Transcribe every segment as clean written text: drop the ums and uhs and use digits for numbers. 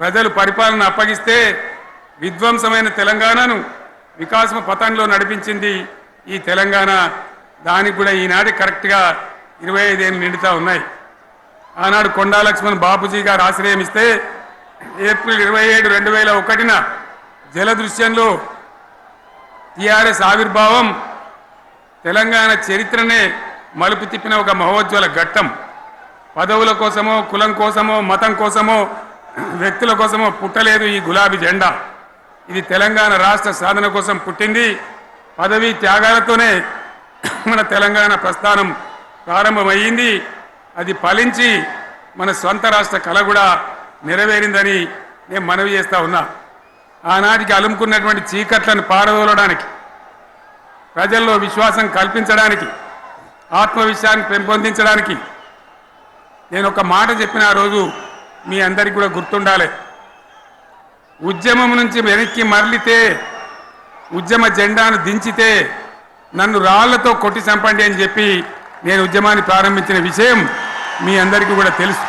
ప్రజలు పరిపాలన అప్పగిస్తే విధ్వంసమైన తెలంగాణను వికాసం పథంలో నడిపించింది ఈ తెలంగాణ. దానికి కూడా ఈనాటి కరెక్ట్గా 25 ఏళ్ళు నిండుతా ఉన్నాయి. ఆనాడు కొండా లక్ష్మణ్ బాపూజీ గారు ఆశ్రయం ఇస్తే ఏప్రిల్ 27, 2001న జలదృశ్యంలో టీఆర్ఎస్ ఆవిర్భావం తెలంగాణ చరిత్రనే మలుపు తిప్పిన ఒక మహోజ్వల ఘట్టం. పదవుల కోసమో, కులం కోసమో, మతం కోసమో, వ్యక్తుల కోసమో పుట్టలేదు ఈ గులాబీ జెండా. ఇది తెలంగాణ రాష్ట్ర సాధన కోసం పుట్టింది. పదవీ త్యాగాలతోనే మన తెలంగాణ ప్రస్థానం ప్రారంభమైంది. అది ఫలించి మన స్వంత రాష్ట్ర కళ కూడా నెరవేరిందని నేను మనవి చేస్తా ఉన్నా. ఆనాటికి అలుముకున్నటువంటి చీకట్లను పారదోలడానికి, ప్రజల్లో విశ్వాసం కల్పించడానికి, ఆత్మవిశ్వాసాన్ని పెంపొందించడానికి నేను ఒక మాట చెప్పిన ఆ రోజు మీ అందరికీ కూడా గుర్తుండాలి. ఉద్యమం నుంచి వెనక్కి మరలితే, ఉద్యమ జెండాను దించితే నన్ను రాళ్లతో కొట్టి చంపండి అని చెప్పి నేను ఉద్యమాన్ని ప్రారంభించిన విషయం మీ అందరికీ కూడా తెలుసు.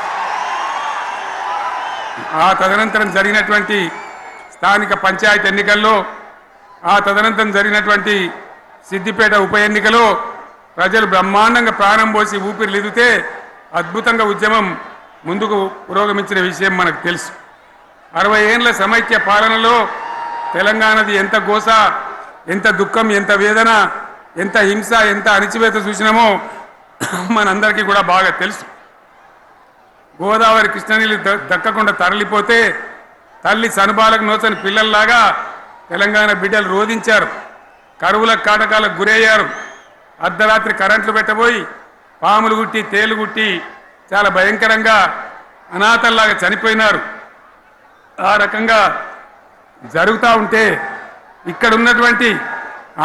ఆ తదనంతరం జరిగినటువంటి స్థానిక పంచాయతీ ఎన్నికల్లో, ఆ తదనంతరం జరిగినటువంటి సిద్దిపేట ఉప ఎన్నికలో ప్రజలు బ్రహ్మాండంగా ప్రాణం పోసి ఊపిరిలిదితే అద్భుతంగా ఉద్యమం ముందుకు పురోగమించిన విషయం మనకు తెలుసు. 60 ఏళ్ల సమైక్య పాలనలో తెలంగాణది ఎంత గోస, ఎంత దుఃఖం, ఎంత వేదన, ఎంత హింస, ఎంత అణిచివేత చూసినామో మనందరికీ కూడా బాగా తెలుసు. గోదావరి కృష్ణనీళ్ళు దక్కకుండా తరలిపోతే తల్లి సనుబాలకు నోచని పిల్లల్లాగా తెలంగాణ బిడ్డలు రోధించారు. కరువుల కాటకాలకు గురయ్యారు. అర్ధరాత్రి కరెంట్లు పెట్టబోయి పాములు గుట్టి, తేలు గుట్టి చాలా భయంకరంగా అనాథల్లాగా చనిపోయినారు. ఆ రకంగా జరుగుతూ ఉంటే ఇక్కడ ఉన్నటువంటి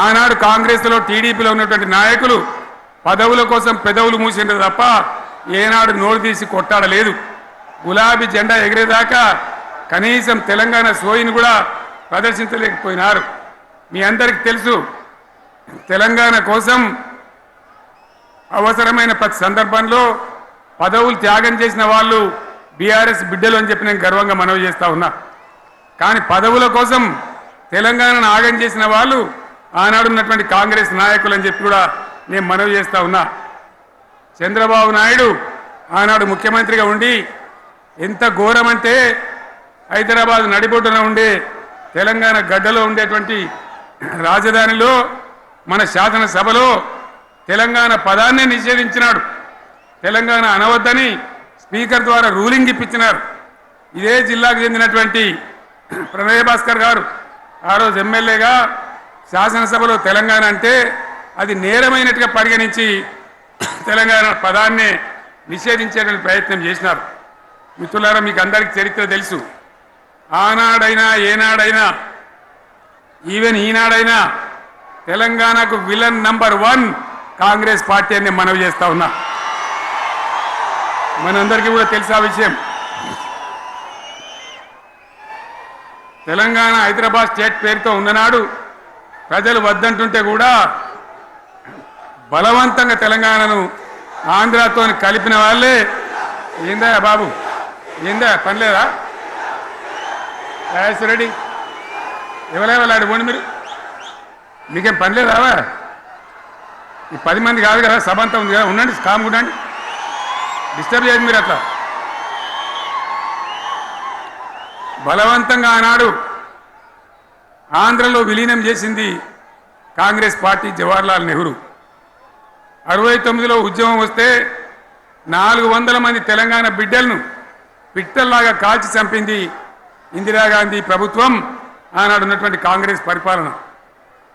ఆనాడు కాంగ్రెస్లో, టీడీపీలో ఉన్నటువంటి నాయకులు పదవుల కోసం పెదవులు మూసిండ్రు తప్ప ఏనాడు నోరు తీసి కొట్టాడలేదు. గులాబీ జెండా ఎగిరేదాకా కనీసం తెలంగాణ సోయిని కూడా ప్రదర్శించలేకపోయినారు. మీ అందరికీ తెలుసు, తెలంగాణ కోసం అవసరమైన ప్రతి సందర్భంలో పదవులు త్యాగం చేసిన వాళ్ళు బీఆర్ఎస్ బిడ్డలు అని చెప్పి నేను గర్వంగా మనవి చేస్తా ఉన్నా. కానీ పదవుల కోసం తెలంగాణను ఆగం చేసిన వాళ్ళు ఆనాడు ఉన్నటువంటి కాంగ్రెస్ నాయకులు అని చెప్పి కూడా నేను మనవి చేస్తా ఉన్నా. చంద్రబాబు నాయుడు ఆనాడు ముఖ్యమంత్రిగా ఉండి ఎంత ఘోరమంటే హైదరాబాద్ నడిబొడ్డున ఉండే తెలంగాణ గడ్డలో ఉండేటువంటి రాజధానిలో మన శాసనసభలో తెలంగాణ పదాన్నే నిషేధించినాడు. తెలంగాణ అనవద్దని స్పీకర్ ద్వారా రూలింగ్ ఇప్పించినారు. ఇదే జిల్లాకు చెందినటువంటి ప్రణయ భాస్కర్ గారు ఆ రోజు ఎమ్మెల్యేగా శాసనసభలో తెలంగాణ అంటే అది నేరమైనట్టుగా పరిగణించి తెలంగాణ పదాన్ని నిషేధించేటువంటి ప్రయత్నం చేసినారు. మిత్రులారా, మీకు అందరికీ చరిత్ర తెలుసు. ఆనాడైనా, ఏనాడైనా, ఈవెన్ ఈనాడైనా తెలంగాణకు విలన్ నంబర్ 1 కాంగ్రెస్ పార్టీ అని మనవి చేస్తా ఉన్నా. మనందరికీ కూడా తెలుసా విషయం. తెలంగాణ హైదరాబాద్ స్టేట్ పేరుతో ఉన్ననాడు ప్రజలు వద్దంటుంటే కూడా బలవంతంగా తెలంగాణను ఆంధ్రాతో కలిపిన వాళ్ళే. ఏందా బాబు, ఏందా పని లేదా? రెడ్డి ఎవరెవరు పోండి, మీకేం పని లేదా? ఈ 10 మంది కాదు కదా, సభ అంతా ఉంది కదా, ఉండండి, కామ్ ఉండండి, డిస్టర్బ్ చేయండి మీరు. అట్లా బలవంతంగా ఆనాడు ఆంధ్రలో విలీనం చేసింది కాంగ్రెస్ పార్టీ, జవహర్లాల్ నెహ్రూ. 69లో ఉద్యమం వస్తే 400 మంది తెలంగాణ బిడ్డలను పిట్టల్లాగా కాల్చి చంపింది ఇందిరాగాంధీ ప్రభుత్వం, ఆనాడు ఉన్నటువంటి కాంగ్రెస్ పరిపాలన.